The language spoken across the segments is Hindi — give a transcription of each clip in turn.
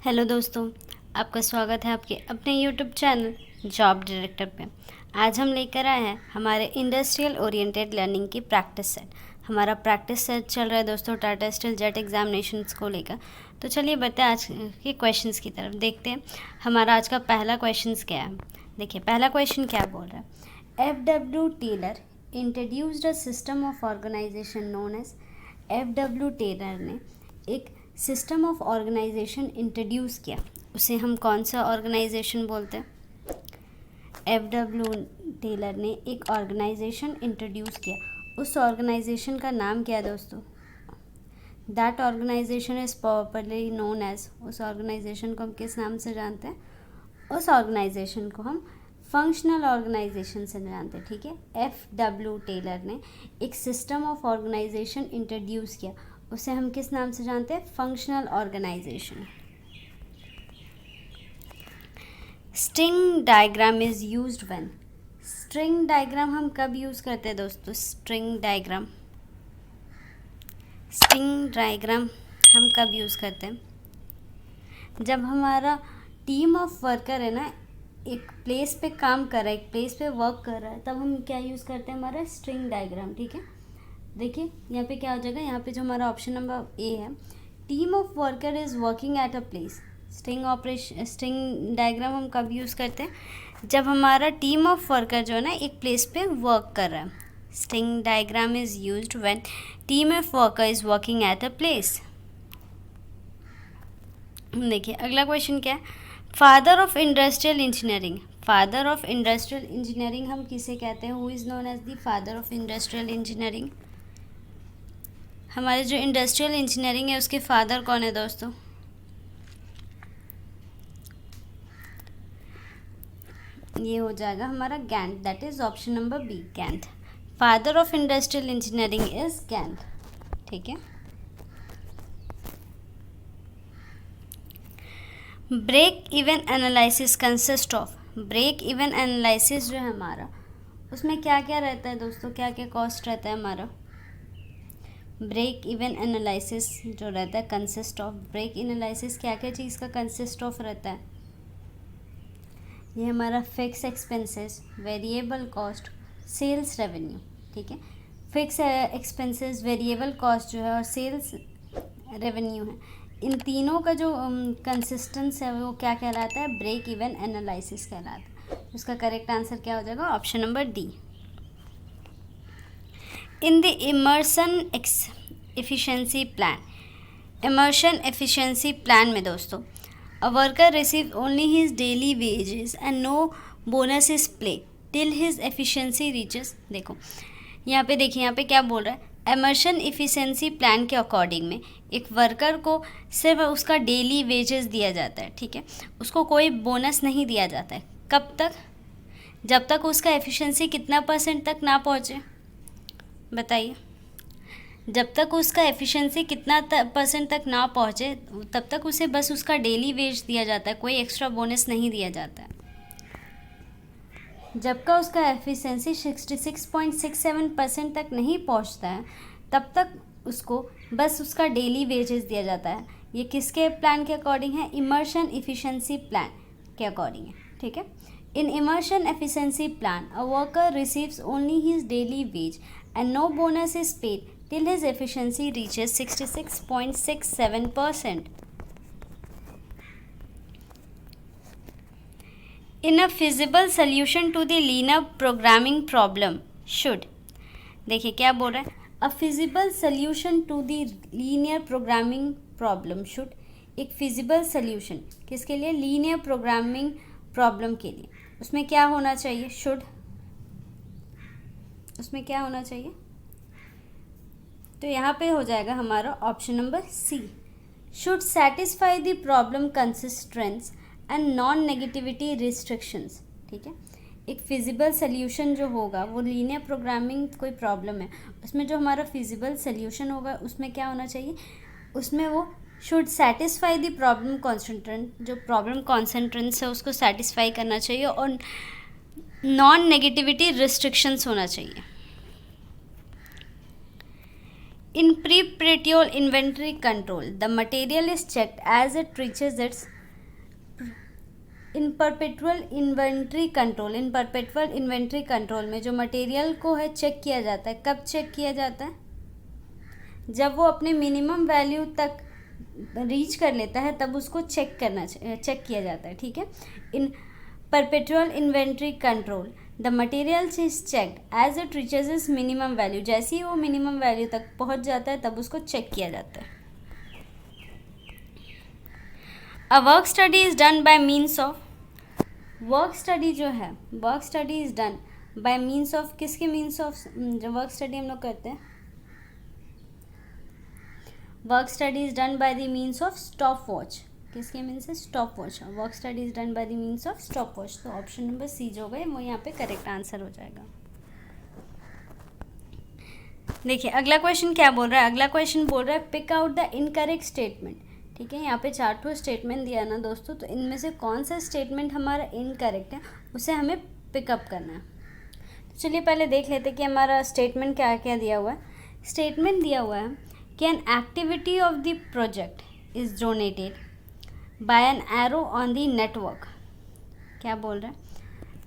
हेलो दोस्तों, आपका स्वागत है आपके अपने यूट्यूब चैनल जॉब डायरेक्टर पे। आज हम लेकर आए हैं हमारे इंडस्ट्रियल ओरिएंटेड लर्निंग की प्रैक्टिस सेट। हमारा प्रैक्टिस सेट चल रहा है दोस्तों टाटा स्टील जेट एग्जामिनेशंस को लेकर। तो चलिए बढ़ते हैं आज के क्वेश्चंस की तरफ। देखते हैं हमारा आज का पहला क्वेश्चन क्या है। देखिए पहला क्वेश्चन क्या बोल रहा है। F.W. Taylor introduced a system of organisation known as. F.W. Taylor ने एक सिस्टम ऑफ ऑर्गेनाइजेशन इंट्रोड्यूस किया, उसे हम कौन सा ऑर्गेनाइजेशन बोलते हैं? F.W. टेलर ने एक ऑर्गेनाइजेशन इंट्रोड्यूस किया, उस ऑर्गेनाइजेशन का नाम क्या है दोस्तों? That organisation is popularly known as. उस ऑर्गेनाइजेशन को हम किस नाम से जानते हैं? उस ऑर्गेनाइजेशन को हम फंक्शनल ऑर्गेनाइजेशन से जानते हैं। ठीक है, F.W. टेलर ने एक सिस्टम ऑफ ऑर्गेनाइजेशन इंट्रोड्यूस किया, उसे हम किस नाम से जानते हैं? Functional organisation. String diagram is used when. String diagram हम कब यूज करते हैं दोस्तों? स्ट्रिंग डायग्राम हम कब यूज करते हैं? जब हमारा टीम ऑफ वर्कर है ना, एक प्लेस पे काम कर रहा है, एक प्लेस पे वर्क कर रहा है, तब हम क्या यूज़ करते हैं? हमारा स्ट्रिंग डायग्राम। ठीक है, देखिए यहाँ पे क्या हो जाएगा, यहाँ पे जो हमारा ऑप्शन नंबर ए है, team of worker is working at a place. String diagram हम कब यूज़ करते हैं? जब हमारा टीम ऑफ वर्कर जो है ना एक प्लेस पे वर्क कर रहा है। String diagram is used when team of worker is working at a place. देखिए अगला क्वेश्चन क्या है। Father of industrial engineering. Father of industrial engineering हम किसे कहते हैं? Who is known as the father of industrial engineering. हमारे जो इंडस्ट्रियल इंजीनियरिंग है उसके फादर कौन है दोस्तों? ये हो जाएगा हमारा Gantt, that is option number B, Gantt. Father of industrial engineering is Gantt. ठीक है, break even analysis consist of. Break even analysis जो है हमारा, उसमें क्या क्या रहता है दोस्तों? क्या क्या कॉस्ट रहता है हमारा? ब्रेक इवन एनालिसिस जो रहता है कंसिस्ट ऑफ। ब्रेक एनालिसिस क्या क्या चीज़ का कंसिस्ट ऑफ रहता है? ये हमारा fixed expenses, variable cost, sales revenue. ठीक है, फिक्स एक्सपेंसेस, वेरिएबल कॉस्ट जो है और सेल्स रेवेन्यू है, इन तीनों का जो कंसिस्टेंस है वो क्या कहलाता है? ब्रेक इवन एनालिसिस कहलाता है। उसका करेक्ट आंसर क्या हो जाएगा? Option number D. In the Emerson efficiency plan. Emerson efficiency plan में दोस्तों, a worker receive only his daily wages and no bonus is play till his efficiency reaches. देखो यहाँ पे, देखिए यहाँ पे क्या बोल रहा है। इमर्शन एफिशिएंसी प्लान के अकॉर्डिंग में एक वर्कर को सिर्फ उसका डेली वेजेस दिया जाता है। ठीक है, उसको कोई बोनस नहीं दिया जाता है। कब तक? जब तक उसका एफिशिएंसी कितना % तक ना पहुँचे, बताइए। जब तक उसका एफिशिएंसी कितना % तक ना पहुँचे तब तक उसे बस उसका डेली वेज दिया जाता है, कोई एक्स्ट्रा बोनस नहीं दिया जाता है। जब का उसका एफिशिएंसी 66.67% तक नहीं पहुंचता है तब तक उसको बस उसका डेली वेजेस दिया जाता है। ये किसके प्लान के अकॉर्डिंग है? इमर्शन एफिशिएंसी प्लान के अकॉर्डिंग है। ठीक है, in Emerson efficiency plan a worker receives only his daily wage and no bonus is paid till his efficiency reaches 66.67%. In a feasible solution to the linear programming problem should, देखिए क्या बोल रहा है, a feasible solution to the linear programming problem should, एक feasible solution किसके लिए? linear programming problem के लिए। उसमें क्या होना चाहिए? should, उसमें क्या होना चाहिए? तो यहाँ पे हो जाएगा हमारा option number C, should satisfy the problem constraints and non negativity restrictions. ठीक है, एक फिजिबल सोल्यूशन जो होगा वो लीनियर प्रोग्रामिंग कोई प्रॉब्लम है, उसमें जो हमारा फिजिबल सोल्यूशन होगा उसमें क्या होना चाहिए? उसमें वो शुड सेटिस्फाई द प्रॉब्लम कॉन्सेंट्रेंट, जो प्रॉब्लम कॉन्सेंट्रेंट्स है उसको सेटिस्फाई करना चाहिए और नॉन नेगेटिविटी रिस्ट्रिक्शंस होना चाहिए। In pre-perpetual inventory control, the material is checked as it reaches its in perpetual inventory control में जो मटेरियल को है चेक किया जाता है, कब चेक किया जाता है? जब वो अपने मिनिमम वैल्यू तक रीच कर लेता है तब उसको चेक किया जाता है, ठीक है। In perpetual inventory control the material is checked as it reaches is minimum value, जैसे ही वो मिनिमम वैल्यू तक पहुंच जाता है तब उसको चेक किया जाता है। A work study is done by means of, work study जो है, work study is done by means of, किसके मीन्स ऑफ जो वर्क स्टडी हम लोग करते हैं? Work study is done by the means of stop watch, किसके मीन्स है? Stop watch. Work study is done by the means of stop watch, तो ऑप्शन नंबर सी जो होगा वो यहाँ पे करेक्ट आंसर हो जाएगा। देखिए अगला क्वेश्चन क्या बोल रहा है, अगला क्वेश्चन बोल रहा है pick out the incorrect statement, ठीक है। यहाँ पे 4 स्टेटमेंट दिया ना दोस्तों, तो इनमें से कौन सा स्टेटमेंट हमारा इनकरेक्ट है उसे हमें पिकअप करना है। तो चलिए पहले देख लेते हैं कि हमारा स्टेटमेंट क्या क्या दिया हुआ है। स्टेटमेंट दिया हुआ है कि an activity of the project is donated bye an arrow on the network. क्या बोल रहा है?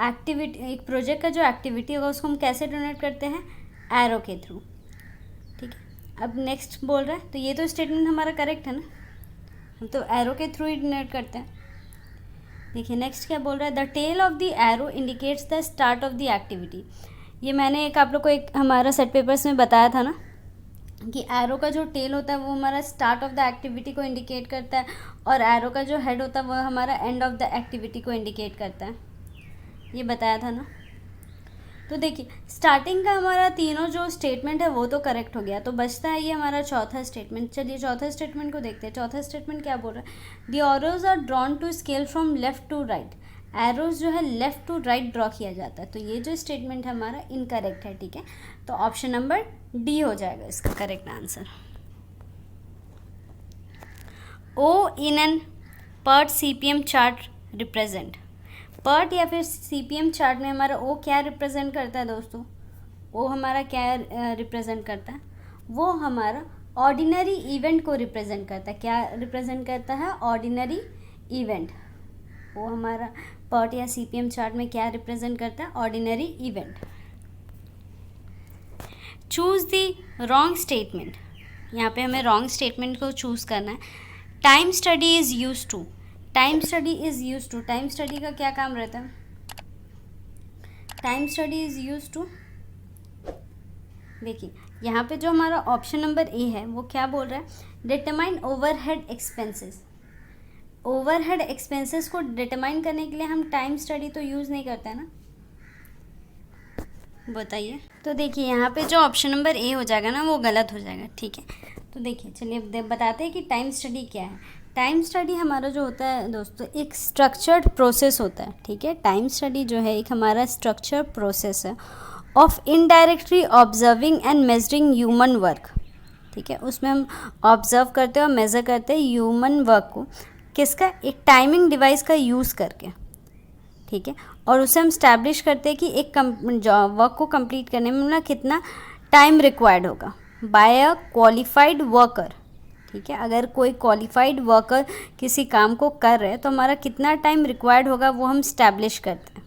एक्टिविटी, एक प्रोजेक्ट का जो एक्टिविटी होगा उसको हम कैसे डोनेट करते हैं? एरो के थ्रू, ठीक है। अब नेक्स्ट बोल रहा है, तो ये तो स्टेटमेंट हमारा करेक्ट है ना, हम तो एरो के थ्रू ही डोनेट करते हैं। देखिए नेक्स्ट क्या बोल रहा है, the tail of the arrow indicates the start of the activity. ये मैंने एक आप लोग को एक हमारा सेट पेपर्स में बताया था ना कि एरो का जो टेल होता है वो हमारा स्टार्ट ऑफ द एक्टिविटी को इंडिकेट करता है और एरो का जो हेड होता है वो हमारा एंड ऑफ द एक्टिविटी को इंडिकेट करता है, ये बताया था ना। तो देखिए स्टार्टिंग का हमारा तीनों जो स्टेटमेंट है वो तो करेक्ट हो गया, तो बचता है ये हमारा चौथा स्टेटमेंट। चलिए चौथा स्टेटमेंट को देखते हैं। चौथा स्टेटमेंट क्या बोल रहा है, the arrows are drawn to scale from left to right, arrows जो है लेफ्ट टू राइट ड्रॉ किया जाता है, तो ये जो स्टेटमेंट हमारा इनकरेक्ट है, ठीक है। तो ऑप्शन नंबर डी हो जाएगा इसका correct answer. O in an PERT CPM chart represent, PERT या फिर सीपीएम चार्ट में हमारा ओ क्या रिप्रेजेंट करता है दोस्तों? ओ हमारा क्या रिप्रेजेंट करता है? वो हमारा ऑर्डिनरी इवेंट को रिप्रेजेंट करता है। क्या रिप्रेजेंट करता है? Ordinary event. वो हमारा पर्ट या सीपीएम चार्ट में क्या रिप्रेजेंट करता है? Ordinary event. Choose the wrong statement, यहाँ पे हमें रॉन्ग स्टेटमेंट को चूज़ करना है। Time study is use to, time study is use to, time study का क्या काम रहता है? Time study is use to, देखिए यहाँ पे जो हमारा ऑप्शन नंबर ए है वो क्या बोल रहा है, determine overhead expenses. Overhead expenses को डिटरमाइन करने के लिए हम टाइम स्टडी तो यूज़ नहीं करते हैं ना, बताइए। तो देखिए यहाँ पे जो ऑप्शन नंबर ए हो जाएगा ना वो गलत हो जाएगा, ठीक है। तो देखिए चलिए बताते हैं कि टाइम स्टडी क्या है। टाइम स्टडी हमारा जो होता है दोस्तों एक स्ट्रक्चर्ड प्रोसेस होता है, ठीक है। टाइम स्टडी जो है एक हमारा स्ट्रक्चर्ड प्रोसेस है of indirectly observing and measuring human work, ठीक है। उसमें हम ऑब्जर्व करते हैं और मेज़र करते हैं ह्यूमन वर्क को, किसका? एक टाइमिंग डिवाइस का यूज़ करके, ठीक है। और उसे हम स्टैब्लिश करते हैं कि एक वर्क को कंप्लीट करने में मतलब कितना टाइम रिक्वायर्ड होगा बाय अ क्वालिफाइड वर्कर, ठीक है। अगर कोई क्वालिफाइड वर्कर किसी काम को कर रहे हैं तो हमारा कितना टाइम रिक्वायर्ड होगा वो हम स्टैब्लिश करते हैं,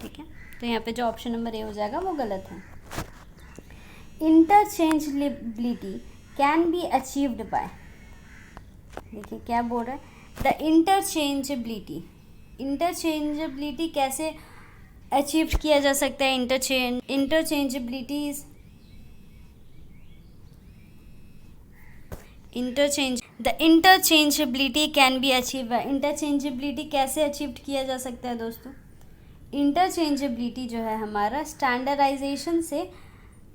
ठीक है। तो यहाँ पे जो ऑप्शन नंबर ए हो जाएगा वो गलत है। Interchangeability can be achieved by, देखिए क्या बोल रहा है, द इंटरचेंजेबिलिटी, इंटरचेंजेबिलिटी कैसे अचीव किया जा सकता है? Interchangeability is the interchangeability can be achieve by, interchangeability कैसे अचीव किया जा सकता है दोस्तों? इंटरचेंजेबिलिटी जो है हमारा स्टैंडर्डाइजेशन से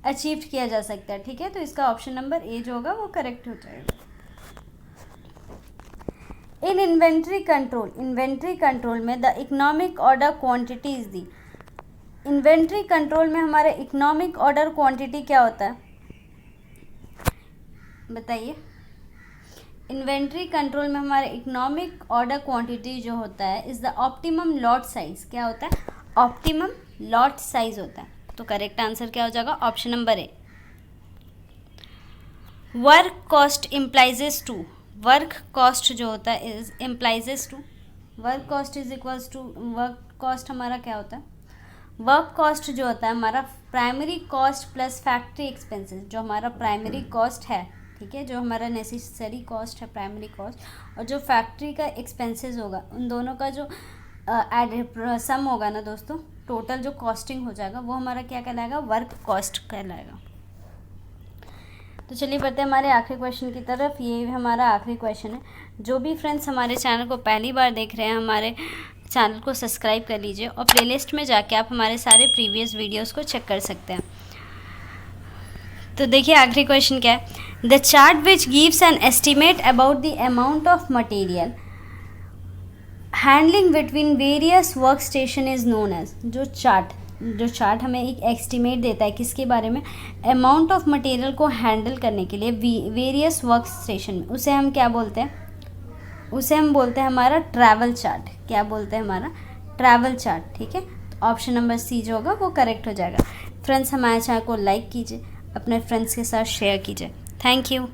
अचीव किया जा सकता है, ठीक है। तो इसका ऑप्शन नंबर ए जो होगा वो करेक्ट हो जाएगा। In inventory control, inventory control में the economic order quantity is the, inventory control में हमारा इकोनॉमिक ऑर्डर क्वांटिटी क्या होता है बताइए? इन्वेंट्री कंट्रोल में हमारा इकोनॉमिक ऑर्डर क्वांटिटी जो होता है is the optimum lot size, क्या होता है? ऑप्टिमम लॉट साइज होता है। तो करेक्ट आंसर क्या हो जाएगा? Option number A. Work cost implies to, work cost जो होता है is implies to, work cost is equals to, work cost हमारा क्या होता है, वर्क कॉस्ट जो होता है हमारा primary cost plus factory expenses, जो हमारा प्राइमरी कॉस्ट है, ठीक है, जो हमारा नेसेसरी कॉस्ट है प्राइमरी कॉस्ट, और जो फैक्ट्री का एक्सपेंसेस होगा, उन दोनों का जो सम होगा ना दोस्तों, टोटल जो कॉस्टिंग हो जाएगा वो हमारा क्या कहलाएगा, वर्क कॉस्ट कहलाएगा। तो चलिए बढ़ते हैं हमारे आखिरी क्वेश्चन की तरफ। ये हमारा आखिरी क्वेश्चन है। जो भी फ्रेंड्स हमारे चैनल को पहली बार देख रहे हैं, हमारे चैनल को सब्सक्राइब कर लीजिए और प्लेलिस्ट में जाके आप हमारे सारे प्रीवियस वीडियोस को चेक कर सकते हैं। तो देखिए आखिरी क्वेश्चन क्या है, the chart which gives an estimate about the amount of material handling between various work station is known as, जो चार्ट हमें एक एस्टिमेट देता है किसके बारे में, अमाउंट ऑफ मटेरियल को हैंडल करने के लिए वेरियस वर्क स्टेशन में, उसे हम क्या बोलते हैं, उसे हम बोलते हैं हमारा ट्रैवल चार्ट। क्या बोलते हैं, हमारा ट्रैवल चार्ट, ठीक है। तो ऑप्शन नंबर सी जो होगा वो करेक्ट हो जाएगा। फ्रेंड्स हमारे चैनल को लाइक कीजिए, अपने फ्रेंड्स के साथ शेयर कीजिए। Thank you.